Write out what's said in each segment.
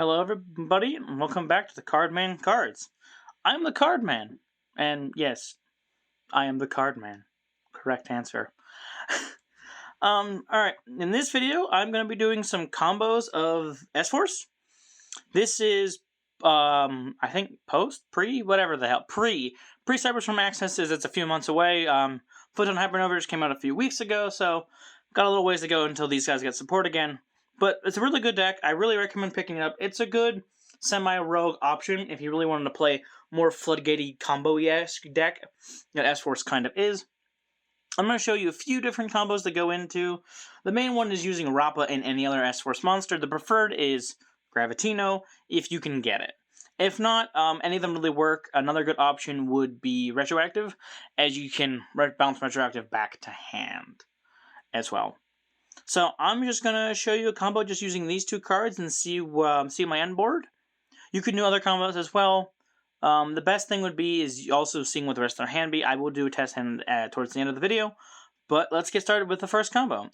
Hello, everybody, and welcome back to the Cardman Cards. I'm the Cardman, and yes, I am the Cardman. Correct answer. Alright, in this video, I'm going to be doing some combos of S-Force. This is, I think whatever the hell, Pre-Cyberstorm Access is, it's a few months away. Photon Hypernovas came out a few weeks ago, so got a little ways to go until these guys get support again. But it's a really good deck. I really recommend picking it up. It's a good semi-rogue option if you really wanted to play more floodgatey combo-esque deck that S-Force kind of is. I'm going to show you a few different combos to go into. The main one is using Rappa and any other S-Force monster. The preferred is Gravitino, if you can get it. If not, any of them really work. Another good option would be Retroactive, as you can bounce Retroactive back to hand as well. So I'm just going to show you a combo just using these two cards and see my end board. You can do other combos as well. The best thing would be is also seeing what the rest of their hand be. I will do a test hand towards the end of the video. But let's get started with the first combo.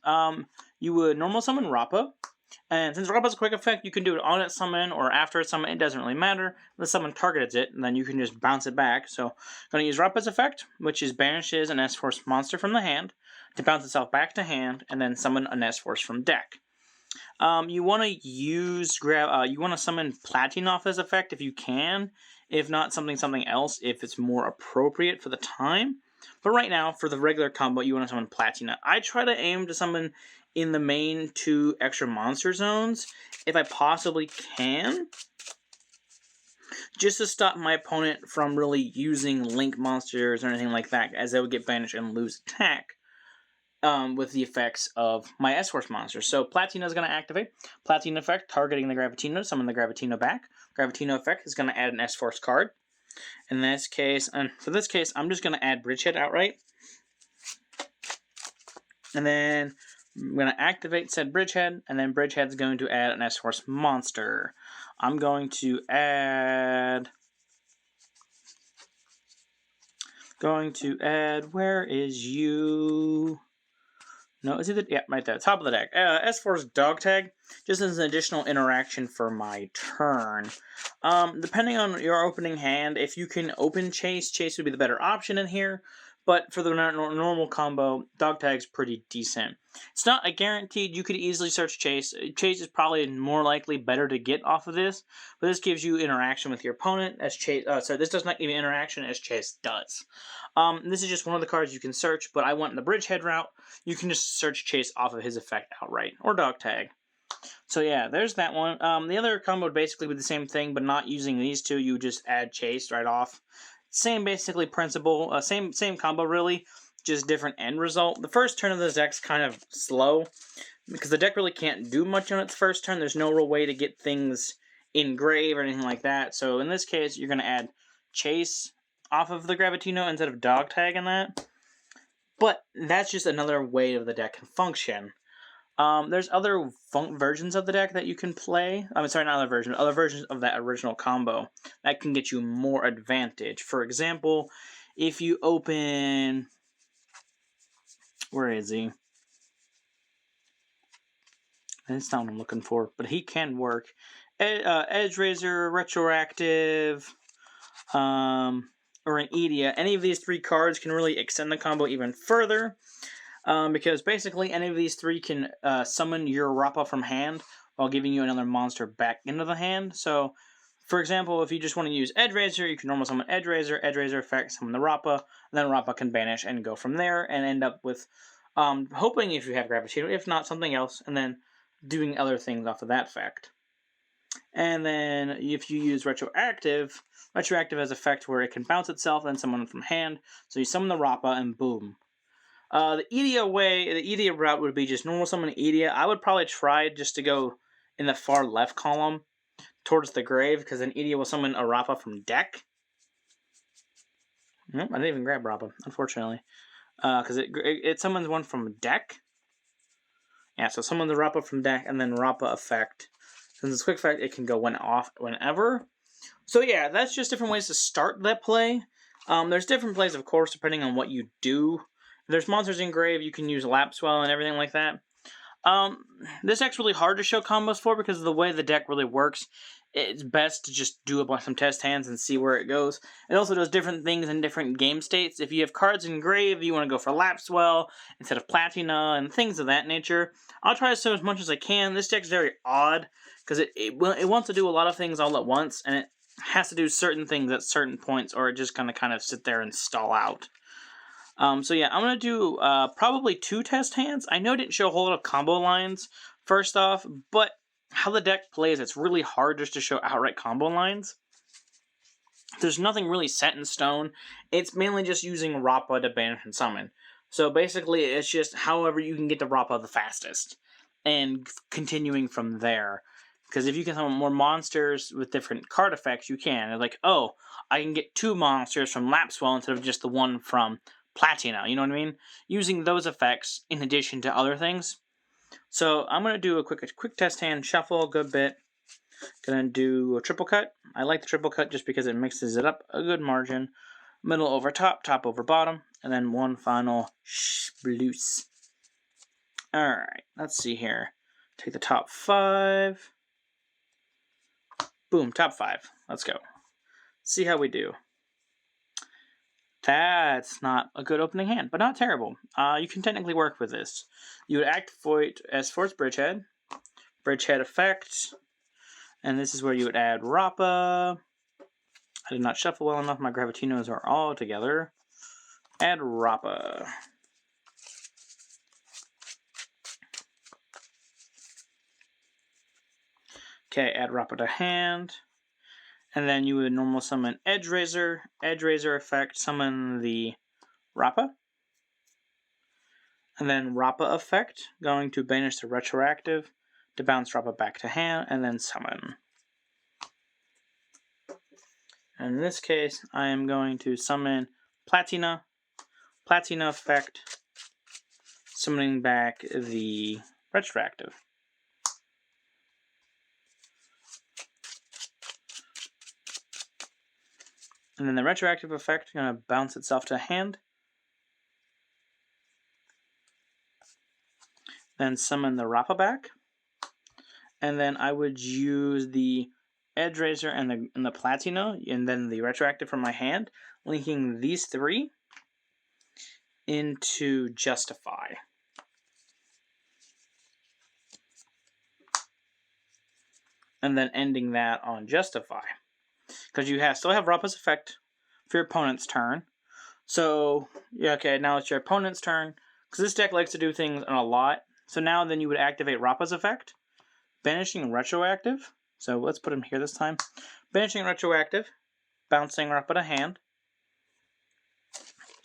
You would normal summon Rappa. And since Rappa's a quick effect, you can do it on its summon or after its summon. It doesn't really matter. The summon targets it, and then you can just bounce it back. So I'm going to use Rappa's effect, which is banishes an S-Force monster from the hand to bounce itself back to hand, and then summon an S-Force from deck. You want to summon Platinum off this effect if you can. If not, something else if it's more appropriate for the time. But right now, for the regular combo, you want to summon Platina. I try to aim to summon in the main 2 extra monster zones, if I possibly can, just to stop my opponent from really using Link monsters or anything like that, as they would get banished and lose attack with the effects of my S-Force monster. So Platina is going to activate. Platina effect, targeting the Gravitino, summon the Gravitino back. Gravitino effect is going to add an S-Force card. In this case, and for this case, I'm just going to add Bridgehead outright. And then I'm going to activate said Bridgehead, and then Bridgehead's going to add an S-Force monster. I'm going to add... where is you? No, is it? Yeah, right there, top of the deck. S-Force Dog Tag, just as an additional interaction for my turn. Depending on your opening hand, if you can open Chase, Chase would be the better option in here. But for the normal combo, Dog Tag's pretty decent. It's not a guaranteed. You could easily search Chase. Chase is probably more likely better to get off of this. But this gives you interaction with your opponent as Chase. This does not give you interaction as Chase does. This is just one of the cards you can search, but I went the Bridgehead route. You can just search Chase off of his effect outright, or Dog Tag. So yeah, there's that one. The other combo would basically be the same thing, but not using these two. You just add Chase right off. Same basically principle, same combo really, just different end result. The first turn of this deck's kind of slow, because the deck really can't do much on its first turn. There's no real way to get things in grave or anything like that. So in this case, you're going to add Chase off of the Gravitino instead of Dog Tag in that. But that's just another way of the deck can function. There's other versions of the deck that you can play. I'm sorry, not other versions of that original combo that can get you more advantage. For example, if you open... Where is he? That's not what I'm looking for, but he can work. Edgerazor, Retroactive, or an Edea. Any of these 3 cards can really extend the combo even further. Because basically any of these 3 can summon your Rappa from hand while giving you another monster back into the hand. So, for example, if you just want to use Edgerazor, you can normal summon Edgerazor, Edgerazor effect, summon the Rappa, and then Rappa can banish and go from there and end up with, hoping if you have Gravitino, if not something else, and then doing other things off of that effect. And then if you use Retroactive has effect where it can bounce itself and summon it from hand. So you summon the Rappa and boom. The Edea route would be just normal summon Edea. I would probably try just to go in the far left column towards the grave, because then Edea will summon a Rappa from deck. Nope, I didn't even grab Rappa, unfortunately. Because it summons one from deck. Yeah, so summon the Rappa from deck, and then Rappa effect. Since it's quick effect, it can go whenever. So yeah, that's just different ways to start that play. There's different plays, of course, depending on what you do. If there's monsters in grave, you can use Lapswell and everything like that. This deck's really hard to show combos for because of the way the deck really works. It's best to just do some test hands and see where it goes. It also does different things in different game states. If you have cards in grave, you want to go for Lapswell instead of Platina and things of that nature. I'll try to show as much as I can. This deck's very odd because it wants to do a lot of things all at once, and it has to do certain things at certain points, or it just gonna kind of sit there and stall out. So yeah, I'm going to do probably 2 test hands. I know it didn't show a whole lot of combo lines, first off, but how the deck plays, it's really hard just to show outright combo lines. There's nothing really set in stone. It's mainly just using Rappa to banish and summon. So basically, it's just however you can get to Rappa the fastest, and continuing from there. Because if you can summon more monsters with different card effects, you can. It's like, oh, I can get 2 monsters from Lapswell instead of just the one from Platina, you know what I mean? Using those effects in addition to other things. So I'm going to do a quick test hand, shuffle a good bit. Going to do a triple cut. I like the triple cut just because it mixes it up a good margin. Middle over top, top over bottom, and then one final sploose. Alright, let's see here. Take the top 5. Boom, top 5. Let's go. See how we do. That's not a good opening hand, but not terrible. You can technically work with this. You would activate S-Force Bridgehead. Bridgehead effect. And this is where you would add Rappa. I did not shuffle well enough. My Gravitinos are all together. Add Rappa. Okay, add Rappa to hand. And then you would normal summon Edgerazor. Edgerazor effect, summon the Rappa. And then Rappa effect, going to banish the retroactive to bounce Rappa back to hand, and then summon. And in this case, I am going to summon Platina. Platina effect, summoning back the retroactive. And then the retroactive effect is going to bounce itself to hand. Then summon the Rappa back. And then I would use the Edgerazor and the Platina, and then the retroactive from my hand, linking these 3 into Justify. And then ending that on Justify. Because you still have Rappa's effect for your opponent's turn. So, yeah, okay, now it's your opponent's turn. Because this deck likes to do things a lot. So now then you would activate Rappa's effect. Banishing retroactive. So let's put him here this time. Banishing retroactive. Bouncing Rappa to hand.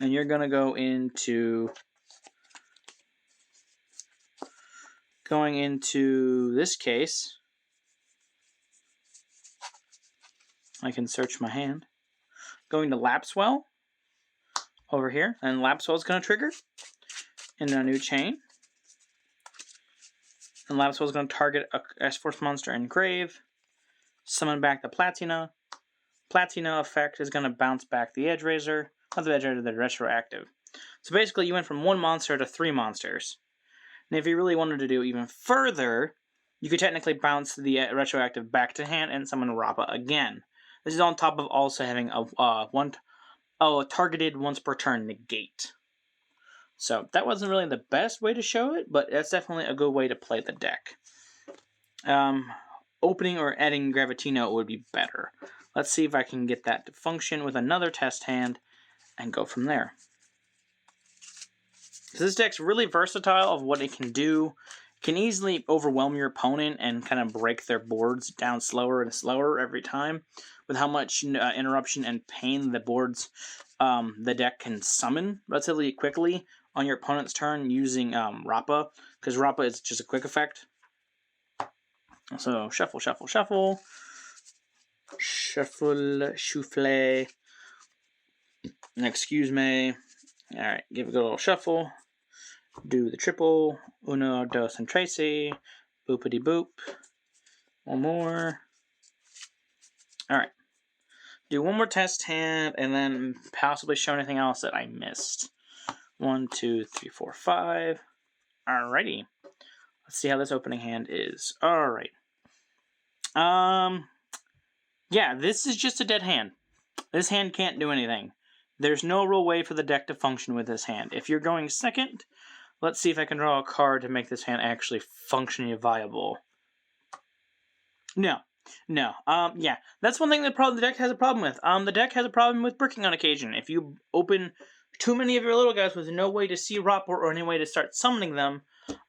And you're going to go into... Going into this case... I can search my hand. Going to Lapswell over here, and Lapswell is going to trigger in a new chain. And Lapswell is going to target a S-Force monster in grave. Summon back the Platina. Platina effect is going to bounce back the Edgerazor. Not the Edgerazor, the retroactive. So basically, you went from 1 monster to 3 monsters. And if you really wanted to do even further, you could technically bounce the retroactive back to hand and summon Rappa again. This is on top of also having a targeted once per turn negate. So that wasn't really the best way to show it, but that's definitely a good way to play the deck. Opening or adding Gravitino would be better. Let's see if I can get that to function with another test hand and go from there. So this deck's really versatile of what it can do. It can easily overwhelm your opponent and kind of break their boards down slower and slower every time with how much interruption and pain the boards the deck can summon relatively quickly on your opponent's turn using Rappa, because Rappa is just a quick effect. So shuffle, shuffle, shuffle. Shuffle, souffle. Excuse me. Alright, give it a little shuffle. Do the triple. Uno, dos, and Tracy. Boopity boop. One more. Alright. Do one more test hand, and then possibly show anything else that I missed. 1, 2, 3, 4, 5. Alrighty. Let's see how this opening hand is. All right. Yeah, this is just a dead hand. This hand can't do anything. There's no real way for the deck to function with this hand. If you're going second, let's see if I can draw a card to make this hand actually functionally viable. No. Yeah, that's one thing that the deck has a problem with. The deck has a problem with bricking on occasion. If you open too many of your little guys with no way to see Ropp or any way to start summoning them,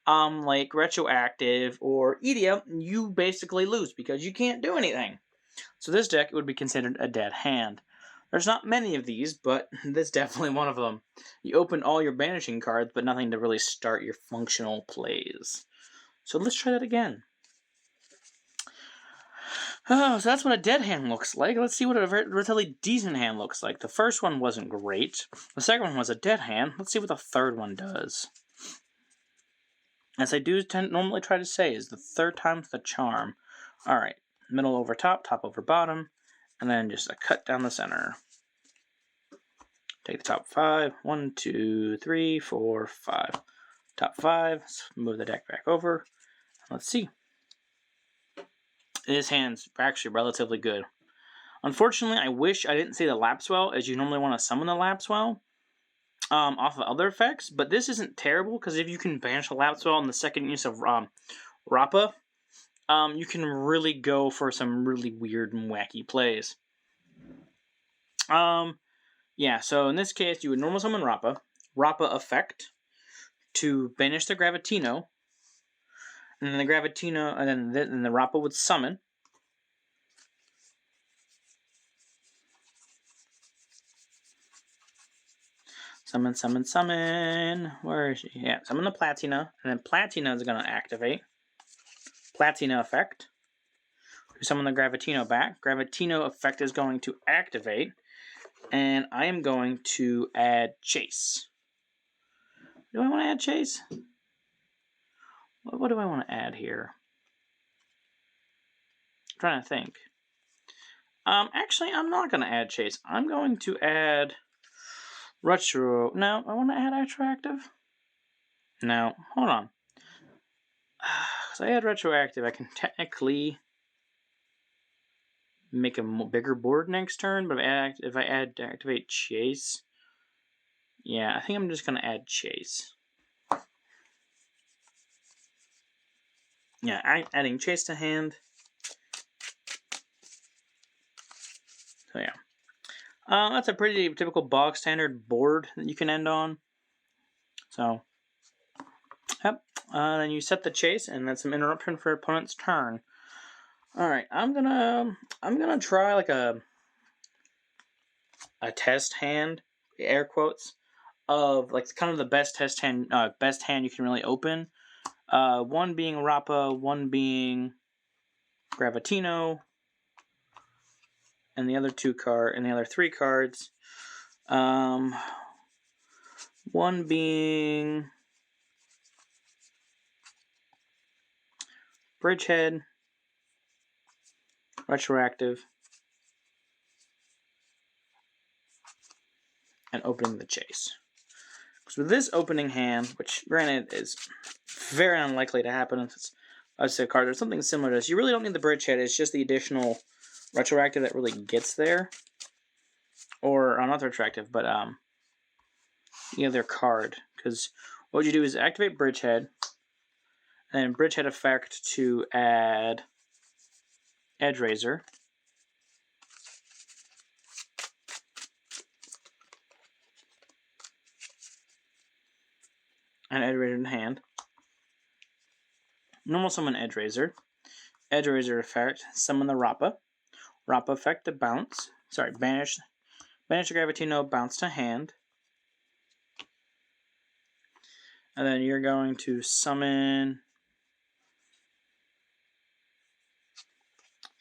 like Retroactive or Edea, you basically lose because you can't do anything. So this deck would be considered a dead hand. There's not many of these, but this is definitely one of them. You open all your banishing cards, but nothing to really start your functional plays. So let's try that again. Oh, so that's what a dead hand looks like. Let's see what a relatively decent hand looks like. The first one wasn't great. The second one was a dead hand. Let's see what the third one does. As I do normally try to say, is the third time's the charm. Alright, middle over top, top over bottom, and then just a cut down the center. Take the top 5. 1, 2, 3, 4, 5. Top 5. Let's move the deck back over. Let's see. This hand's actually relatively good. Unfortunately, I wish I didn't say the Lapswell, as you normally want to summon the Lapswell off of other effects, but this isn't terrible, because if you can banish the Lapswell in the second use of Rappa, you can really go for some really weird and wacky plays. Yeah, so in this case, you would normal summon Rappa effect to banish the Gravitino, and then the Gravitino, and then the Rappa would summon. Summon. Where is she? Yeah, summon the Platina, and then Platina is going to activate. Platina effect. We summon the Gravitino back. Gravitino effect is going to activate, and I am going to add Chase. Do I want to add Chase? What do I want to add here? I'm trying to think. Actually, I'm not going to add Chase. I'm going to add Retro. No, I want to add Retroactive. No, hold on. So I add Retroactive. I can technically make a bigger board next turn, but if I activate Chase, yeah, I think I'm just going to add Chase. Yeah, adding Chase to hand. So yeah. That's a pretty typical bog standard board that you can end on. So, yep. Then you set the Chase, and that's some interruption for opponent's turn. All right, I'm gonna try like a test hand, air quotes, of like kind of the best hand you can really open. One being Rappa, one being Gravitino, and the other three cards. One being Bridgehead, Retroactive, and opening the Chase. So with this opening hand, which granted is very unlikely to happen if it's a card or something similar to this, you really don't need the Bridgehead. It's just the additional Retroactive that really gets there. Or not the Retroactive, but the other card. Because what you do is activate Bridgehead, and then Bridgehead effect to add Edgeraiser. And Edgeraiser in hand. Normal summon Edgeraiser. Edgeraiser effect, summon the Rappa. Rappa effect to bounce. Sorry, banish the Gravitino, bounce to hand. And then you're going to summon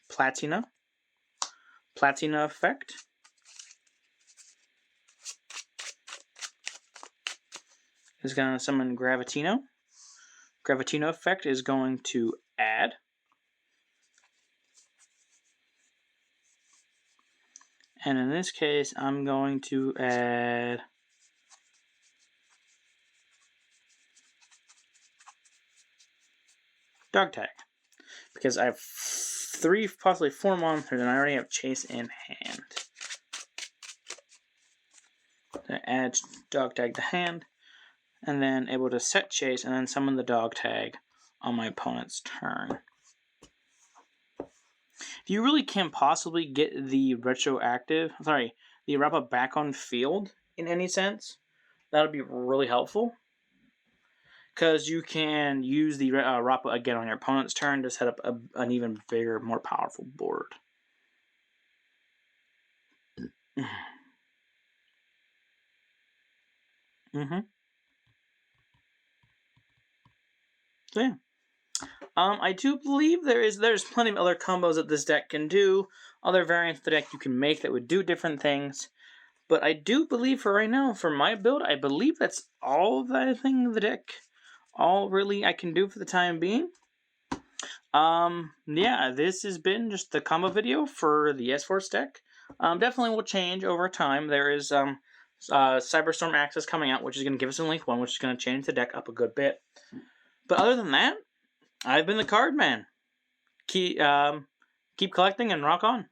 Platina. Platina effect. Is going to summon Gravitino. Gravitino effect is going to add. And in this case, I'm going to add Dog Tag. Because I have 3, possibly 4 monsters, and I already have Chase in hand. So add Dog Tag to hand, and then able to set Chase, and then summon the Dog Tag on my opponent's turn. If you really can't possibly get the the Rappa back on field in any sense, that would be really helpful. Because you can use the Rappa again on your opponent's turn to set up an even bigger, more powerful board. So yeah. I do believe there's plenty of other combos that this deck can do, other variants of the deck you can make that would do different things. But I do believe for right now, for my build, I believe that's all of the thing the deck, all really I can do for the time being. Yeah, this has been just the combo video for the S-Force deck. Definitely will change over time. There is Cyberstorm Access coming out, which is going to give us a Link 1, which is going to change the deck up a good bit. But other than that, I've been the Card Man. Keep collecting and rock on.